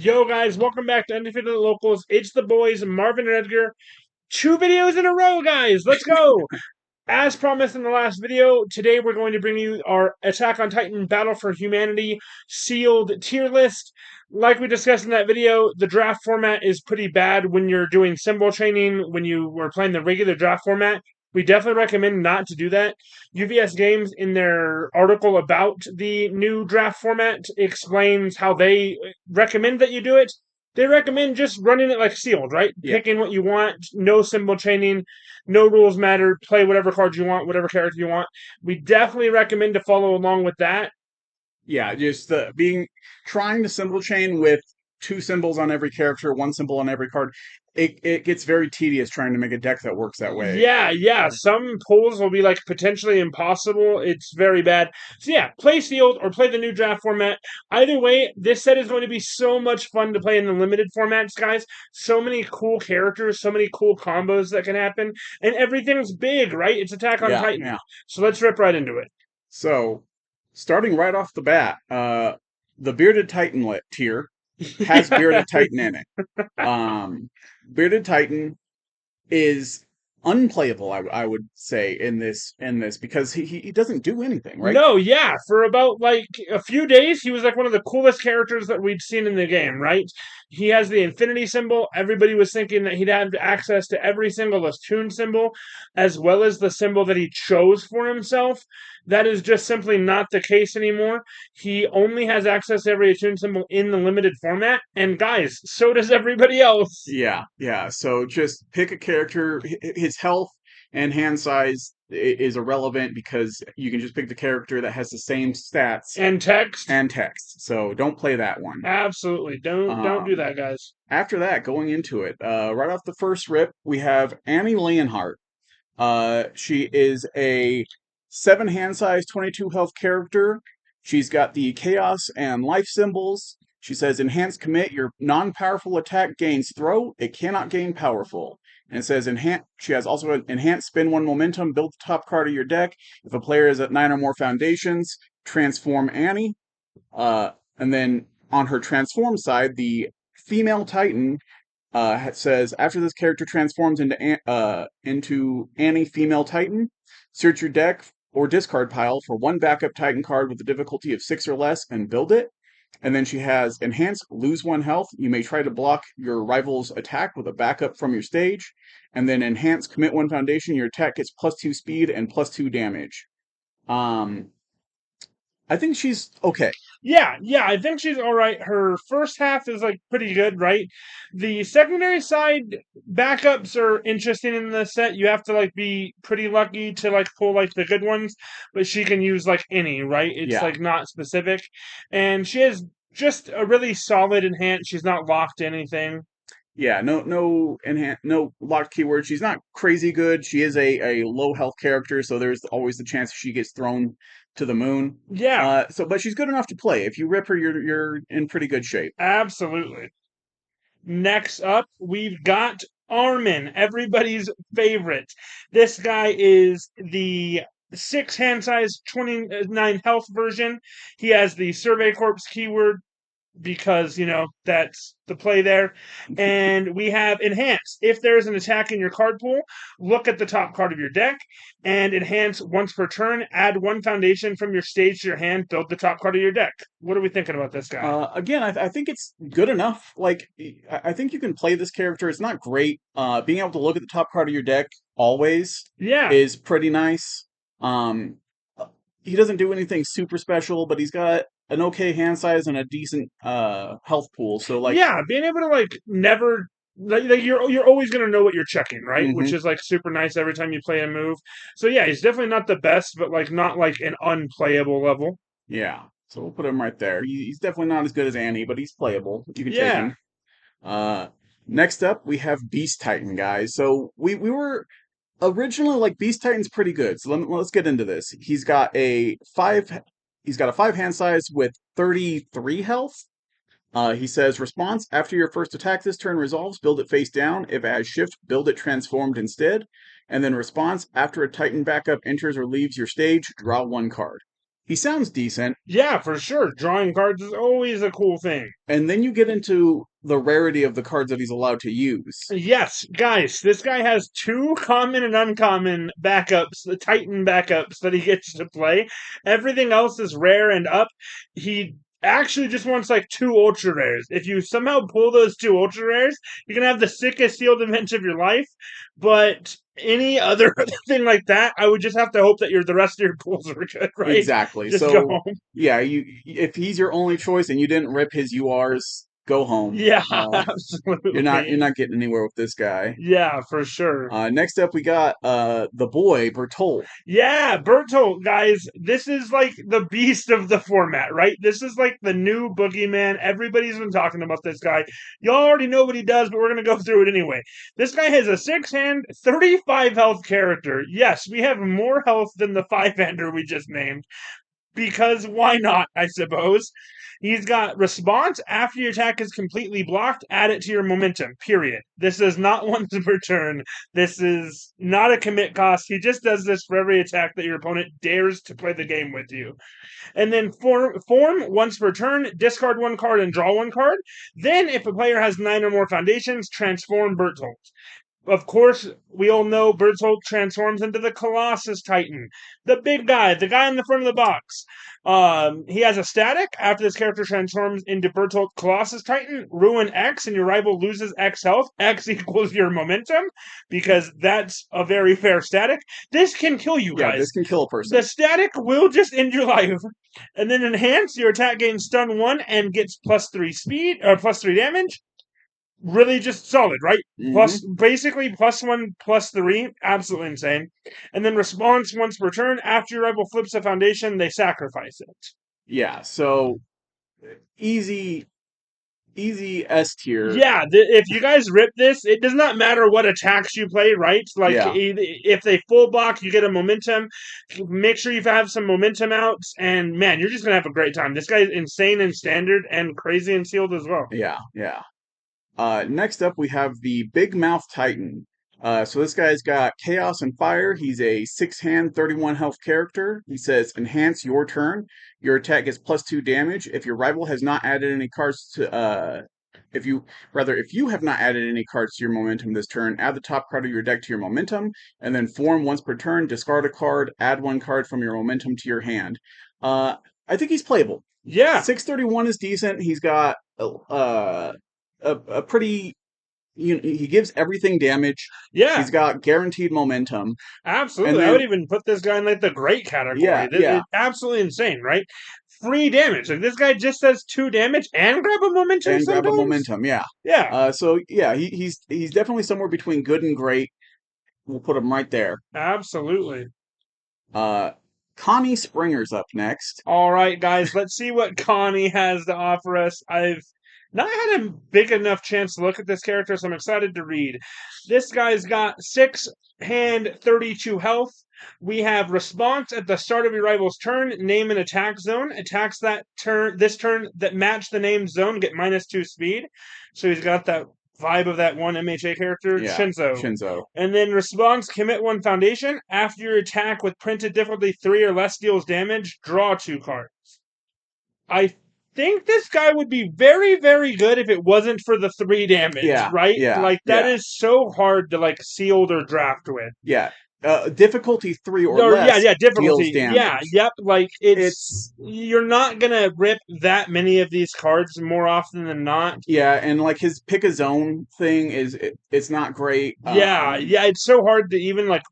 Yo, guys, welcome back to Undefeated Locals. It's the boys, Marvin and Edgar. 2 videos in a row, guys. Let's go. As promised in the last video, today we're going to bring you our Attack on Titan Battle for Humanity sealed tier list. Like we discussed in that video, the draft format is pretty bad when you're doing symbol training, when you were playing the regular draft format. We definitely recommend not to do that. UVS Games, in their article about the new draft format, explains how they recommend that you do it. They recommend just running it like sealed, right? Yeah, Picking what you want, no symbol training, no rules matter. Play whatever cards you want, whatever character you want. We definitely recommend to follow along with that. yeah. Just trying to symbol chain with two symbols on every character, one symbol on every card. It gets very tedious trying to make a deck that works that way. Yeah. Some pulls will be like potentially impossible. It's very bad. So yeah, play sealed or play the new draft format. Either way, this set is going to be so much fun to play in the limited formats, guys. So many cool characters, so many cool combos that can happen, and everything's big, right? It's Attack on Yeah, Titan. yeah. So let's rip right into it. So, starting right off the bat, the Bearded Titan tier has Bearded Titan in it. Um, Bearded Titan is unplayable, I would say, in this because he doesn't do anything, right? No, yeah, for about like a few days, he was like one of the coolest characters that we'd seen in the game, right? He has the infinity symbol. Everybody was thinking that he'd have access to every single attuned symbol, as well as the symbol that he chose for himself. That is just simply not the case anymore. He only has access to every attuned symbol in the limited format. And guys, so does everybody else. Yeah, yeah. So just pick a character. His health and hand size is irrelevant because you can just pick the character that has the same stats And text. and text. So don't play that one. Absolutely. Don't do Um, that, guys. After that, going into it, right off the first rip, we have Annie Leonhardt. She is a 7 hand size, 22 health character. She's got the chaos and life symbols. She says, enhance commit, your non powerful attack gains throw, it cannot gain powerful. And it says, enhance, she has also an enhance spin 1 momentum, build the top card of your deck. If a player is at 9 or more foundations, transform Annie. And then on her transform side, the female Titan says after this character transforms into Annie Female Titan, search your deck or discard pile for one backup Titan card with a difficulty of 6 or less and build it. And then she has enhance, lose 1 health. You may try to block your rival's attack with a backup from your stage. And then enhance, commit 1 foundation. Your attack gets +2 speed and +2 damage. Um, I think she's okay. Yeah, I think she's all right. Her first half is like pretty good, right? The secondary side backups are interesting in the set. You have to like be pretty lucky to like pull like the good ones, but she can use like any, right? It's Yeah. like not specific. And she has just a really solid enhance. She's not locked to anything. Yeah, no locked keyword. She's not crazy good. She is a low health character, so there's always the chance she gets thrown to the moon. Yeah, But she's good enough to play. If you rip her, you're in pretty good shape. absolutely. Next up, we've got Armin, everybody's favorite. This guy is the 6 hand size, 29 health version. He has the Survey Corps keyword because, that's the play there. And we have Enhance. If there is an attack in your card pool, look at the top card of your deck and Enhance once per turn. Add 1 foundation from your stage to your hand, build the top card of your deck. What are we thinking about this guy? Again, I think it's good enough. Like, I think you can play this character. It's not great. Being able to look at the top card of your deck always Yeah, is pretty nice. Um, he doesn't do anything super special, but he's got an okay hand size and a decent health pool. So like, yeah, being able to like never like you're always gonna know what you're checking, right? Which hmm is like super nice every time you play a move. So yeah, he's definitely not the best, but like not like an unplayable level. yeah. So we'll put him right there. He's definitely not as good as Annie, but he's playable. You can take Yeah. him. Uh, Next up we have Beast Titan, guys. So we were originally like Beast Titan's pretty good. So let's get into this. He's got a 5 hand size with 33 health. He says, response, after your first attack this turn resolves, build it face down. If it has shift, build it transformed instead. And then response, after a Titan backup enters or leaves your stage, draw 1 card. he sounds decent. Yeah, for sure. Drawing cards is always a cool thing. And then you get into the rarity of the cards that he's allowed to use. Yes, guys, this guy has two common and uncommon backups, the Titan backups that he gets to play. Everything else is rare and up. He actually just wants like two ultra rares. If you somehow pull those two ultra rares, you're gonna have the sickest sealed event of your life. But any other thing like that, I would just have to hope that the rest of your pulls are good, right? Exactly. Just go So home. yeah, you if he's your only choice and you didn't rip his URs, go home. Yeah, You're absolutely. not getting anywhere with this guy. Yeah, for sure. Next up, we got the boy Bertolt. Yeah, Bertolt, guys, this is like the beast of the format, right? This is like the new boogeyman. Everybody's been talking about this guy. Y'all already know what he does, but we're going to go through it anyway. This guy has a 6-hand, 35 health character. Yes, we have more health than the 5-hander we just named because why not, I suppose. He's got response after your attack is completely blocked, add it to your momentum, period. This is not once per turn. This is not a commit cost. He just does this for every attack that your opponent dares to play the game with you. And then form once per turn, discard one card and draw one card. Then, if a player has 9 or more foundations, transform Bertolt. Of course, we all know Bertolt transforms into the Colossus Titan, the big guy, the guy in the front of the box. He has a static. After this character transforms into Bertolt Colossus Titan, ruin X, and your rival loses X health. X equals your momentum, because that's a very fair static. This can kill you Yeah, this guys. can kill a The person. static will just end your life. And then enhance, your attack gains stun 1 and gets +3 speed, or +3 damage. Really just solid, right? Hmm. Plus, basically +1, +3, absolutely insane. And then response once per turn. After your rival flips a foundation, they sacrifice it. Yeah, so easy, easy S tier. Yeah, if you guys rip this, it does not matter what attacks you play, right? Like, Yeah, if they full block, you get a momentum. Make sure you have some momentum outs, and man, you're just going to have a great time. This guy is insane in standard and crazy in sealed as well. yeah. Next up, we have the Big Mouth Titan. So this guy's got Chaos and Fire. He's a 6-hand, 31 health character. He says, enhance your turn. Your attack gets +2 damage. If your rival has not added any cards to, if you have not added any cards to your momentum this turn, add the top card of your deck to your momentum, and then form once per turn, discard a card, add one card from your momentum to your hand. I think he's playable. Yeah, 631 is decent. He's got a pretty he gives everything damage. yeah. He's got guaranteed momentum. And Absolutely. I would then even put this guy in like the great category. yeah, It's absolutely insane, right? Free damage. Like this guy just does 2 damage and grab a momentum and grab a sometimes. momentum, yeah. Yeah, So yeah, he's definitely somewhere between good and great. We'll put him right there. absolutely. Uh Connie Springer's up next. All right, guys, let's see what Connie has to offer us. I've not had a big enough chance to look at this character, so I'm excited to read. This guy's got 6-hand, 32 health. We have response at the start of your rival's turn. Name an attack zone. Attacks this turn that match the named zone get -2 speed. So he's got that vibe of that one MHA character, Yeah, Shinzo. Shinzo. And then response, commit one foundation. After your attack with printed difficulty 3 or less deals damage, draw 2 cards. I think this guy would be very, very good if it wasn't for the 3 damage, Yeah, right? yeah, Like, that yeah, is so hard to, like, sealed or draft with. yeah. Difficulty 3 or Or, yeah, less yeah, deals difficulty. Yeah, damage. yep. Like, It's you're not gonna rip that many of these cards more often than not. yeah, and like his pick a zone thing it's not great. Yeah, yeah, it's so hard to even, like,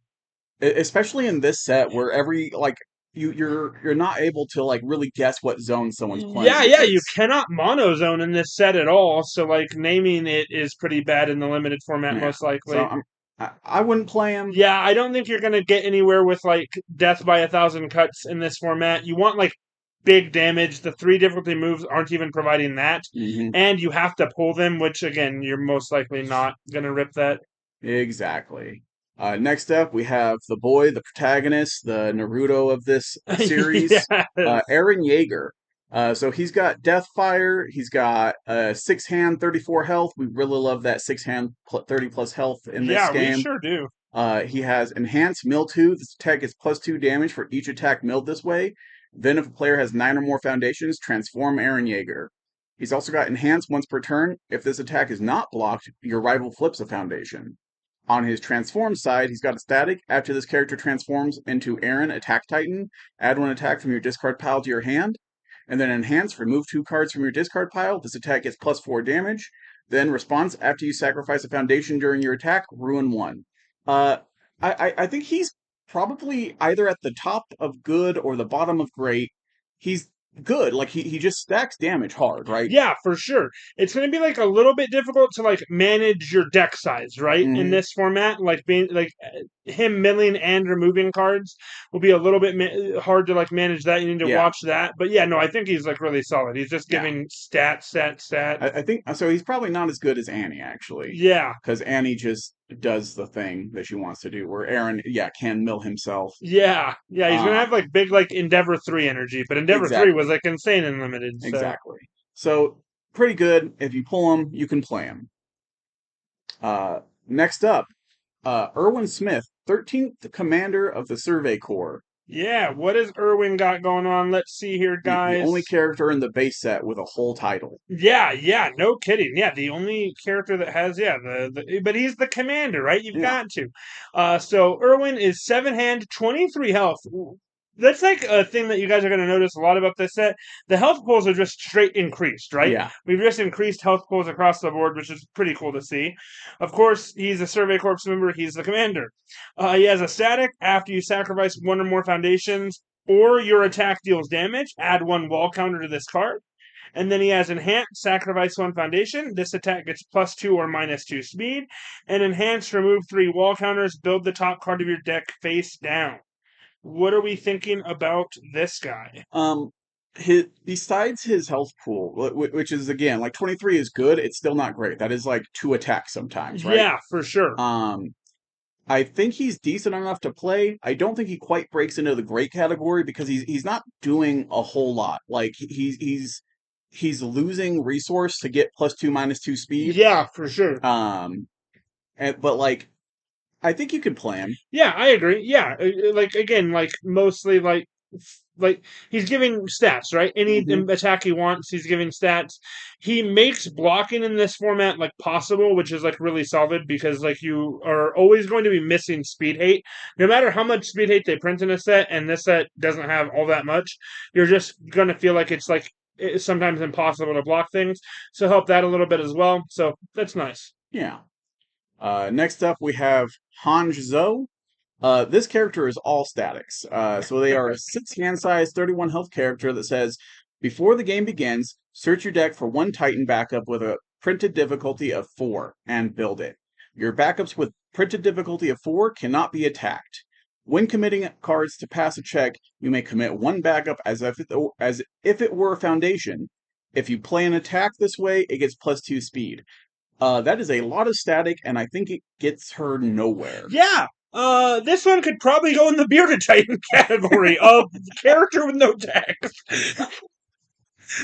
Especially in this set where every like you're not able to like really guess what zone someone's playing yeah, with yeah, you this. cannot monozone in this set at all. So, like, naming it is pretty bad in the limited format, Yeah, most so likely. I wouldn't play him. Yeah, I don't think you're gonna get anywhere with like death by 1,000 cuts in this format. You want like big damage. The 3 difficulty moves aren't even providing that, Hmm. and you have to pull them, which again, you're most likely not gonna rip that. Exactly. Next up, we have the boy, the protagonist, the Naruto of this series, Yes. Aaron Yeager. So he's got Deathfire. He's got 6-hand, 34 health. We really love that 6-hand, 30 plus health in this Yeah, we game. sure do. He has Enhanced Mill 2. This attack is +2 damage for each attack milled this way. Then if a player has 9 or more foundations, transform Aaron Yeager. He's also got Enhance once per turn. If this attack is not blocked, your rival flips a foundation. On his transform side, he's got a static. After this character transforms into Aaron Attack Titan, add 1 attack from your discard pile to your hand. And then Enhance, remove 2 cards from your discard pile. This attack gets +4 damage. Then response, after you sacrifice a foundation during your attack, ruin 1. Uh, I think he's probably either at the top of good or the bottom of great. He's good. Like he just stacks damage hard, right? Yeah, for sure. It's going to be like a little bit difficult to like manage your deck size, right? In Mm-hmm. this format, like being like him milling and removing cards will be a little bit hard to like manage that. You need to Yeah. watch that. But yeah, no, I think he's like really solid. He's just Yeah. giving stat. I think so. He's probably not as good as Annie actually, Yeah. because Annie just does the thing that she wants to do. Where Aaron, yeah, can mill himself. Yeah. Yeah, he's going to have like big like Endeavor 3 energy, but Endeavor 3 was Exactly. like insane and limited. So Exactly. So pretty good. If you pull him, you can play him. Next up, Erwin Smith, 13th Commander of the Survey Corps. yeah, what has Irwin got going on? Let's see here, The only guys. character in the base set with a whole title. Yeah, no kidding. Yeah, the only character that has, yeah, but he's the commander, right? You've Yeah. got to. So Irwin is 7 hand, 23 health. That's like a thing that you guys are going to notice a lot about this set. The health pools are just straight increased, right? Yeah. We've just increased health pools across the board, which is pretty cool to see. Of course, he's a Survey Corps member. He's the commander. He has a static. After you sacrifice 1 or more foundations or your attack deals damage, add 1 wall counter to this card. And then he has Enhance, sacrifice 1 foundation. This attack gets +2 or -2 speed. And Enhance, remove 3 wall counters, build the top card of your deck face down. What are we thinking about this guy? Besides his health pool, which is again like 23 is good, it's still not great. That is like 2 attacks sometimes, right? Yeah, for sure. I think he's decent enough to play. I don't think he quite breaks into the great category because he's not doing a whole lot. Like he's losing resource to get +2 -2 speed. Yeah, for sure. But like I think you can play him. Yeah, I agree. Yeah, like again, like mostly like he's giving stats, right? Any Mhm. attack he wants, he's giving stats. He makes blocking in this format like possible, which is like really solid because like you are always going to be missing speed hate. No matter how much speed hate they print in a set, and this set doesn't have all that much, you're just gonna feel like it's sometimes impossible to block things. So help that a little bit as well. So that's nice. Yeah. Next up, we have Hanj Zhou. This character is all statics. So they are a 6 hand size, 31 health character that says, before the game begins, search your deck for 1 Titan backup with a printed difficulty of 4 and build it. Your backups with printed difficulty of 4 cannot be attacked. When committing cards to pass a check, you may commit 1 backup as if it were a foundation. If you play an attack this way, it gets +2 speed. That is a lot of static, and I think it gets her nowhere. Yeah. This one could probably go in the Bearded Titan category of character with no text.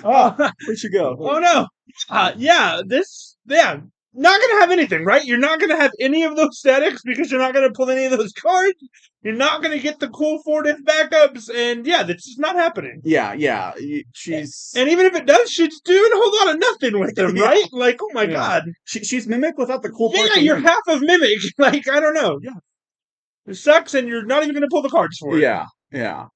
Where'd she go? Oh no. Yeah, not gonna have anything, right? You're not gonna have any of those statics because you're not gonna pull any of those cards. You're not gonna get the cool 4 diff backups, and yeah, that's just not happening. Yeah. She's And even if it does, she's doing a whole lot of nothing with them, Yeah. right? Like, oh my Yeah. god. she's Mimic without the cool part. Yeah, you're half of Mimic. Like, I don't know. Yeah. It sucks, and you're not even gonna pull the cards for it. Yeah.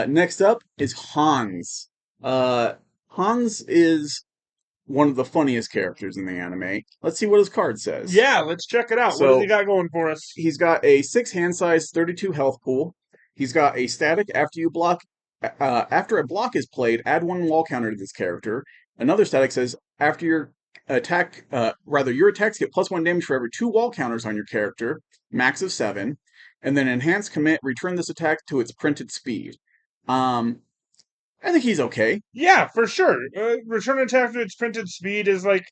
Next up is Hans. Hans is one of the funniest characters in the anime. Let's see what his card says. Yeah, let's check it out. What does he got going for us? He's got a 6 hand size, 32 health pool. He's got a static after you block. After a block is played, add 1 wall counter to this character. Another static says after your your attacks get +1 damage for every 2 wall counters on your character, max of 7. And then enhance commit, return this attack to its printed speed. I think he's okay. Yeah, for sure. Return attack to its printed speed is like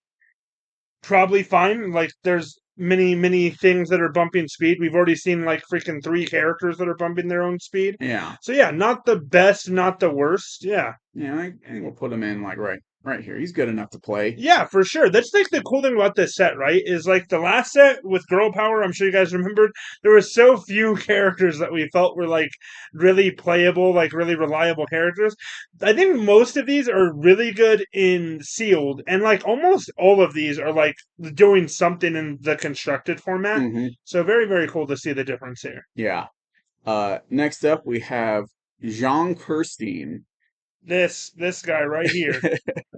probably fine. Like there's many things that are bumping speed. We've already seen like freaking 3 characters that are bumping their own speed. Yeah. So yeah, not the best, not the worst. Yeah. Yeah, I think we'll put him in like right right here. He's good enough to play. Yeah, for sure. That's like the cool thing about this set, right? Is like the last set with Girl Power, I'm sure you guys remembered, there were so few characters that we felt were like really playable, like really reliable characters. I think most of these are really good in sealed, and like almost all of these are like doing something in the constructed format. Hmm. So very, very cool to see the difference here. Yeah. Next up, we have Jean Kirstein. This guy right here.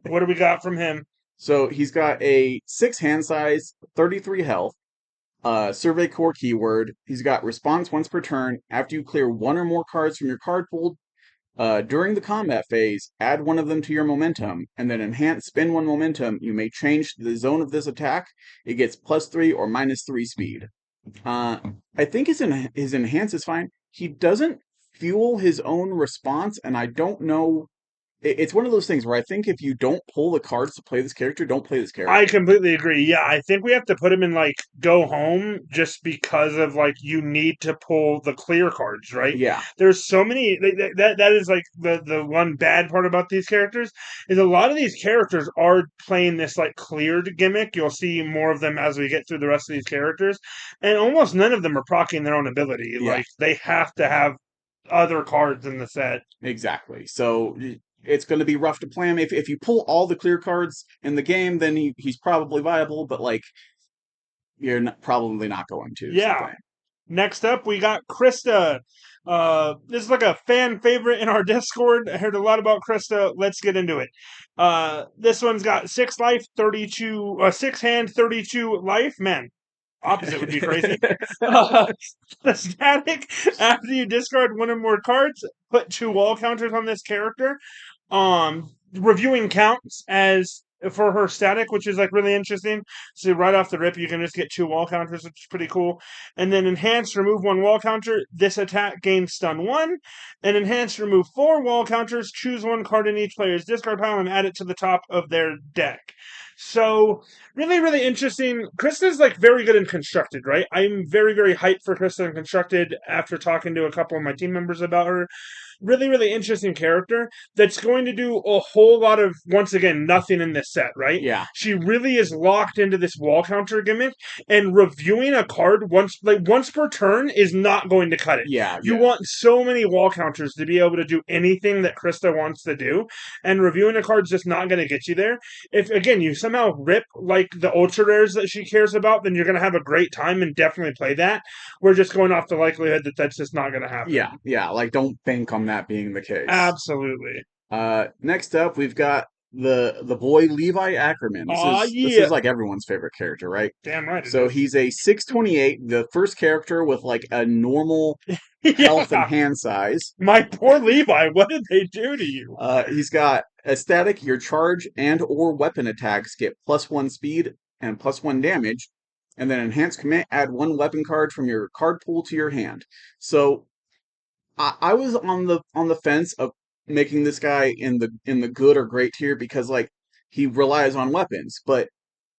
What do we got from him? So he's got a 6 hand size, 33 health, survey core keyword. He's got response once per turn. After you clear one or more cards from your card pool during the combat phase, add one of them to your momentum, and then enhance spin one momentum. You may change the zone of this attack. It gets +3 or -3 speed. Uh, I think his enhance is fine. He doesn't fuel his own response, and I don't know. It's one of those things where I think if you don't pull the cards to play this character, don't play this I character. completely agree. Yeah, I think we have to put him in like go home just because of like you need to pull the clear cards, right? Yeah, There's so many that is like the one bad part about these characters is a lot of these characters are playing this like cleared gimmick. You'll see more of them as we get through the rest of these characters, and almost none of them are proccing their own ability. yeah, Like they have to have other cards in the set. exactly. So it's going to be rough to play him. If you pull all the clear cards in the game, then he's probably viable, but like you're probably not going to. So Yeah. Next up, we got Krista. This is like a fan favorite in our Discord. I heard a lot about Krista. Let's get into it. This one's got 6 life, 32, 6 hand, 32 life. Man, opposite would be crazy. Uh, the static, after you discard one or more cards, put 2 wall counters on this character. Reviewing counts as for her static, which is like really interesting. So right off the rip, you can just get 2 wall counters, which is pretty cool. And then enhanced, remove 1 wall counter. This attack gains stun 1. And enhanced, remove 4 wall counters. Choose 1 card in each player's discard pile and add it to the top of their deck. So really, really interesting. Krista's like very good in constructed, right? I'm very, very hyped for Krista in constructed after talking to a couple of my team members about her. Really, really interesting character that's going to do a whole lot of, once again, nothing in this set, right? yeah, She really is locked into this wall counter gimmick, and reviewing a card once per turn is not going to cut it. yeah, You yeah, want so many wall counters to be able to do anything that Krista wants to do, and reviewing a card's just not going to get you there. If again you somehow rip like the ultra rares that she cares about, then you're going to have a great time and definitely play that. We're just going off the likelihood that that's just not going to happen. yeah, yeah. Like don't bank on that being the case. Absolutely. Next up, we've got the boy Levi Ackerman. This Aw, is this yeah. is like everyone's favorite character, right? Damn right it So is. he's a 628, the first character with like a normal health and Yeah. hand size. My poor Levi, what did they do to you? He's got a static. Your charge and or weapon attacks get +1 speed and +1 damage, and then enhanced commit. Add 1 weapon card from your card pool to your hand. So I was on the fence of making this guy in the good or great tier because like he relies on weapons, but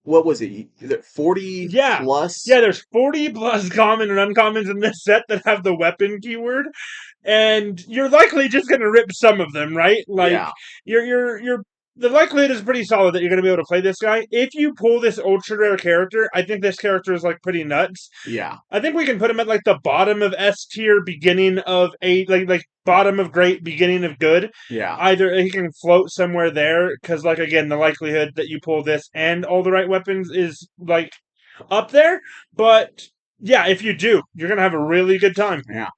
what was it? Is it 40 Yeah. plus? Yeah, there's 40 plus common and uncommons in this set that have the weapon keyword, and you're likely just going to rip some of them, right? Like Yeah, you're the likelihood is pretty solid that you're going to be able to play this guy. If you pull this ultra rare character, I think this character is like pretty nuts. yeah, I think we can put him at like the bottom of S tier, beginning of A, like bottom of great, beginning of good. yeah, Either he can float somewhere there because, like again, the likelihood that you pull this and all the right weapons is like up there. But yeah, if you do, you're gonna have a really good time. yeah.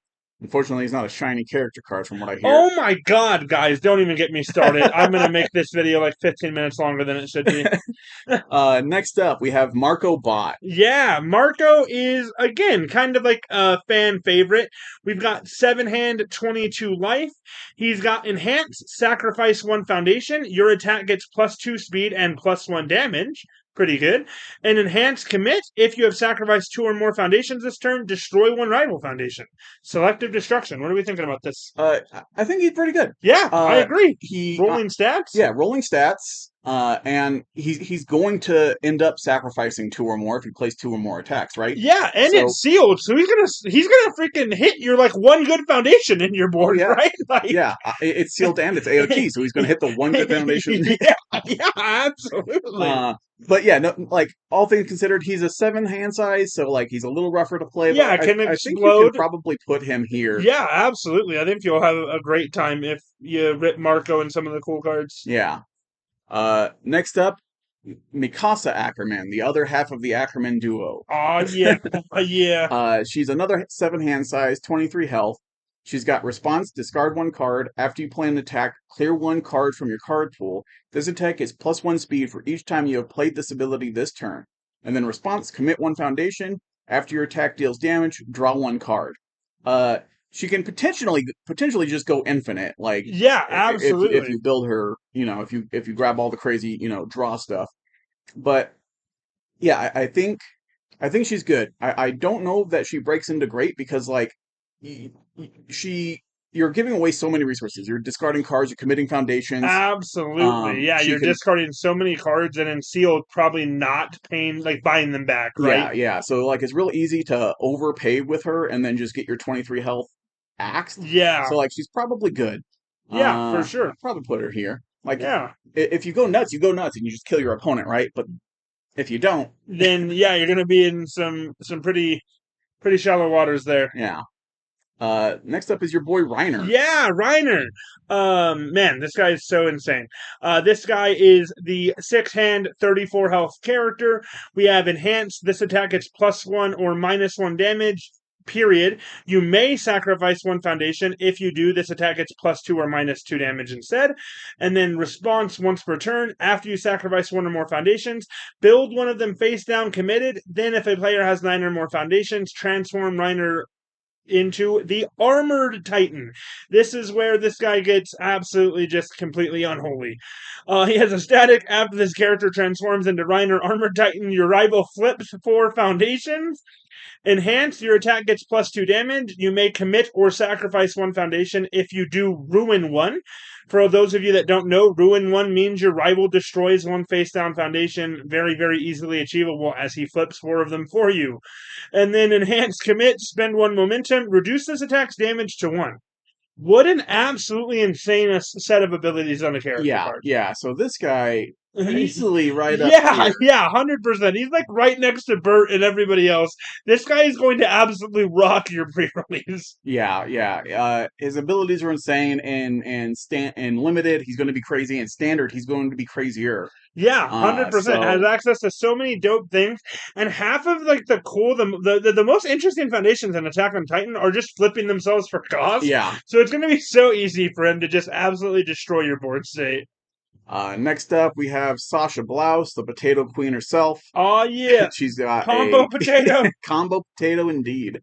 Unfortunately, he's not a shiny character card from what I hear. Oh my god, guys, don't even get me started. I'm gonna make this video like 15 minutes longer than it should be. Next up, we have Marco Bot. Yeah, Marco is again kind of like a fan favorite. We've got 7 hand, 22 life. He's got enhance, sacrifice 1 foundation. Your attack gets +2 speed and +1 damage. Pretty good. And enhanced commit. If you have sacrificed 2 or more foundations this turn, destroy 1 rival foundation. Selective destruction. What are we thinking about this? I think he's pretty good. Yeah, I agree. He Rolling stats. Yeah, rolling stats. And he's going to end up sacrificing 2 or more if he plays 2 or more attacks, right? Yeah, and So it's sealed, so he's gonna freaking hit your like one good foundation in your oh board, yeah, right? Like yeah, it's sealed and it's AOT, so he's going to hit the one good foundation. yeah, yeah, absolutely. uh, but yeah, no, like all things considered, he's a 7 hand size, so like he's a little rougher to play. Yeah, But it can I think you can explode. probably put him here. Yeah, absolutely. I think you'll have a great time if you rip Marco and some of the cool cards. Yeah. Next up, Mikasa Ackerman, the other half of the Ackerman duo. Oh yeah, oh, yeah, She's another 7 hand size, 23 health. She's got response, discard 1 card. After you play an attack, clear 1 card from your card pool. This attack is +1 speed for each time you have played this ability this turn. And then response, commit 1 foundation. After your attack deals damage, draw 1 card. Uh, she can potentially just go infinite, like yeah, if absolutely. you build her, if you grab all the crazy, draw stuff. But yeah, I think she's good. I don't know that she breaks into great because like she you're giving away so many resources. You're discarding cards, you're committing foundations. Absolutely. Yeah, She you're can discarding so many cards and in sealed probably not paying like buying them back, right? yeah. So like it's real easy to overpay with her and then just get your 23 health axed. Yeah. So like she's probably good. Yeah, for sure. I'd probably put her here. Like Yeah. if you go nuts and you just kill your opponent, right? But if you don't, Then yeah, you're gonna be in some pretty shallow waters there. yeah. Next up is your boy Reiner. Yeah, Reiner. Man, this guy is so insane. This guy is the 6 hand, 34 health character. We have enhanced. This attack gets +1 or -1 damage. Period. You may sacrifice 1 foundation. If you do, this attack gets +2 or -2 damage instead. And then response once per turn. After you sacrifice 1 or more foundations, build one of them face down committed. Then, if a player has 9 or more foundations, transform Reiner into the Armored Titan. This is where this guy gets absolutely just completely unholy. He has a static after this character transforms into Reiner Armored Titan. Your rival flips 4 foundations. Enhanced, your attack gets +2 damage. You may commit or sacrifice 1 foundation. If you do, ruin 1. For those of you that don't know, ruin 1 means your rival destroys 1 face down foundation. Very, very easily achievable as he flips 4 of them for you. And then enhanced commit, spend 1 momentum, reduce this attack's damage to 1. What an absolutely insane set of abilities on a character Yeah, card. yeah. So this guy easily right up Yeah, here. yeah, 100%. He's like right next to Bert and everybody else. This guy is going to absolutely rock your pre-release. Yeah, yeah. His abilities are insane and limited. He's going to be crazy. And standard, he's going to be crazier. Yeah, 100% has So access to so many dope things, and half of like the cool, the most interesting foundations in Attack on Titan are just flipping themselves for cost. yeah. So it's going to be so easy for him to just absolutely destroy your board state. Next up, we have Sasha Blouse, the Potato Queen herself. Oh yeah, She's got combo a potato. combo potato indeed.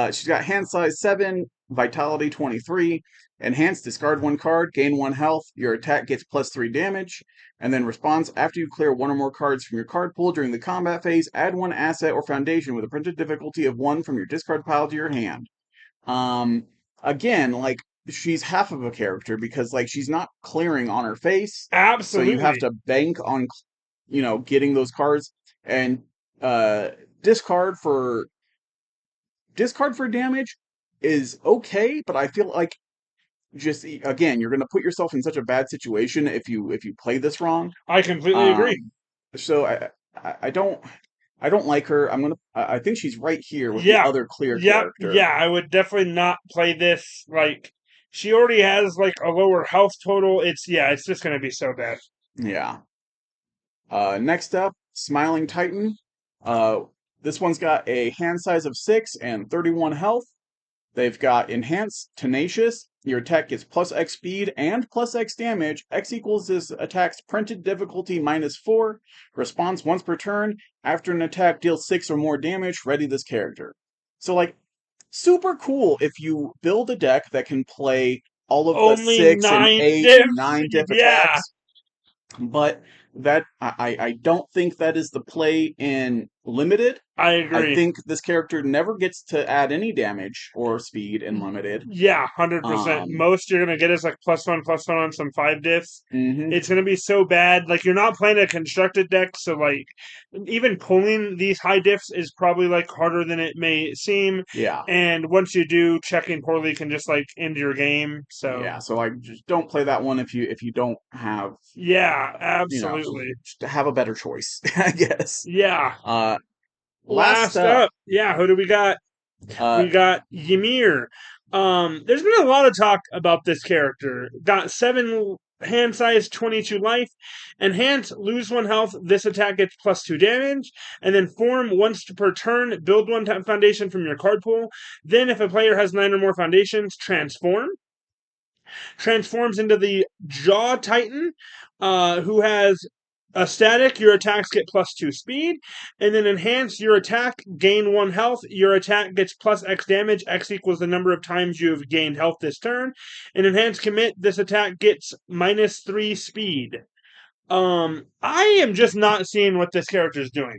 She's got hand size 7, vitality 23, enhanced, discard 1 card, gain 1 health. Your attack gets +3 damage, and then response after you clear 1 or more cards from your card pool during the combat phase. Add 1 asset or foundation with a printed difficulty of 1 from your discard pile to your hand. Um, Again, like she's half of a character because like she's not clearing on her face, so you have Absolutely. to bank on getting those cards and uh discard for damage is okay, but I feel like just again you're going to put yourself in such a bad situation if you play this wrong. I completely agree. um so I don't like her. I think she's right here with the Yeah. other clear Yep. character. Yeah. I would definitely not play this. Like, she already has like a lower health total. It's just gonna be so bad. Yeah. Next up, Smiling Titan. Uh, this one's got a hand size of 6 and 31 health. They've got Enhanced, Tenacious. Your attack gets +X speed and +X damage. X equals this attack's printed difficulty -4. Response once per turn. After an attack deals 6 or more damage, ready this character. So, like, super cool if you build a deck that can play all of the Only 6 and 9 8 and diffs. 9 diff Yeah. attacks. But I don't think that is the play in limited. I I agree. think this character never gets to add any damage or speed in limited. Yeah, 100%. Um, Most you're gonna get is like +1/+1 on some 5 diffs. mhm. It's gonna be so bad. Like you're not playing a constructed deck, so like even pulling these high diffs is probably like harder than it may seem. Yeah, And once you do, checking poorly can just like end your game. So yeah. So I just don't play that one if you don't have, yeah, you know, absolutely. just to have a better choice, I guess. Yeah. Uh, Last Last up, up, yeah, who do we got? uh, We got Ymir. There's been a lot of talk about this character. Got 7 hand size, 22 life. Enhance, lose 1 health. This attack gets +2 damage. And then form once per turn. Build 1 foundation from your card pool. Then, if a player has 9 or more foundations, transform. Transforms into the Jaw Titan, who has a static, your attacks get +2 speed, and then enhance your attack, gain 1 health. Your attack gets plus X damage. X equals the number of times you've gained health this turn. And enhance commit, this attack gets -3 speed. I am just not seeing what this character is doing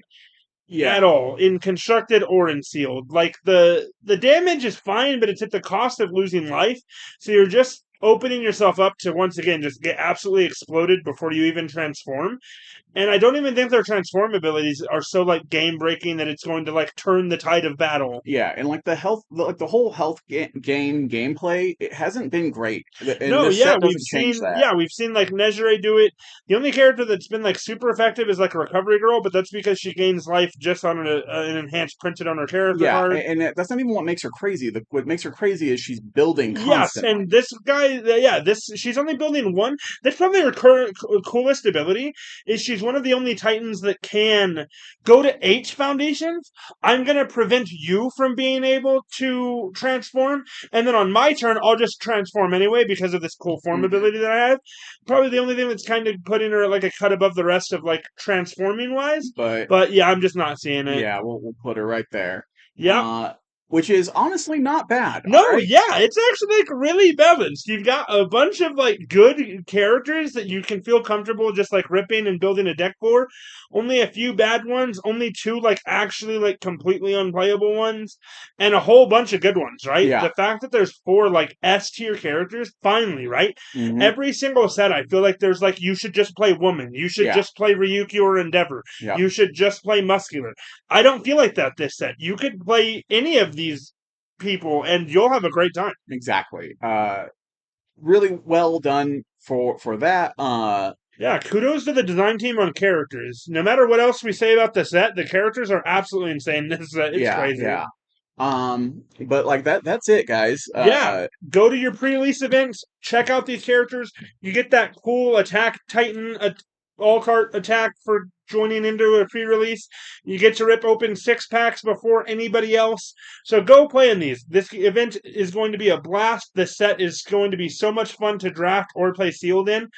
at yeah, all in constructed or in sealed. Like the damage is fine, but it's at the cost of losing life. So you're just opening yourself up to once again just get absolutely exploded before you even transform. And I don't even think their transform abilities are so like game breaking that it's going to like turn the tide of battle. yeah. And like the whole health game gameplay, it hasn't been great, and No, this yeah, set doesn't change that. we've seen like Nezure do it. The only character that's been like super effective is like a recovery girl, but that's because she gains life just on an enhanced printed on her character Yeah, card. and that's not even what makes her crazy. What makes her crazy is she's building Yes, and constantly. this guy, yeah, this she's only building one. That's probably her current coolest ability. Is she's one of the only Titans that can go to H foundations. I'm gonna prevent you from being able to transform, and then on my turn, I'll just transform anyway because of this cool form Hmm. ability that I have. Probably the only thing that's kind of putting her like a cut above the rest of like transforming wise. But But yeah, I'm just not seeing it. yeah, we'll put her right there. Yep. Uh, which is honestly not bad. All No, right. yeah, it's actually like really balanced. You've got a bunch of like good characters that you can feel comfortable just like ripping and building a deck for. Only a few bad ones, only 2 like actually like completely unplayable ones, and a whole bunch of good ones, right? Yeah. The fact that there's 4 like S tier characters, finally, right? Hmm. Every single set, I feel like there's like you should just play Woman, you should Yeah. just play Ryuki or Endeavor, Yeah. you should just play Muscular. I don't feel like that this set. You could play any of these people and you'll have a great time. Exactly. Really well done for that. Yeah, kudos to the design team on characters. No matter what else we say about the set, the characters are absolutely insane. This set, it's Yeah, crazy. yeah. But like that's it, guys. Yeah, go to your pre-release events, check out these characters. You get that cool attack Titan all cart attack for joining into a pre-release. You get to rip open 6 packs before anybody else. So go play in these. This event is going to be a blast. This set is going to be so much fun to draft or play sealed in.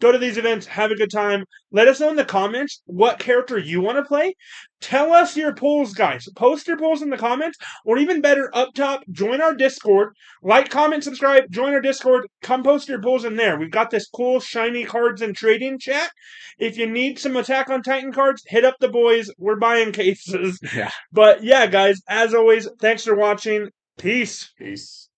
Go to these events, have a good time. Let us know in the comments what character you want to play. Tell us your polls, guys. Post your polls in the comments, or even better, up top, join our Discord. Like, comment, subscribe, join our Discord. Come post your polls in there. We've got this cool, shiny cards and trading chat. If you need some Attack on Titan cards, hit up the boys. We're buying cases. yeah. But yeah, guys, as always, thanks for watching. Peace. Peace.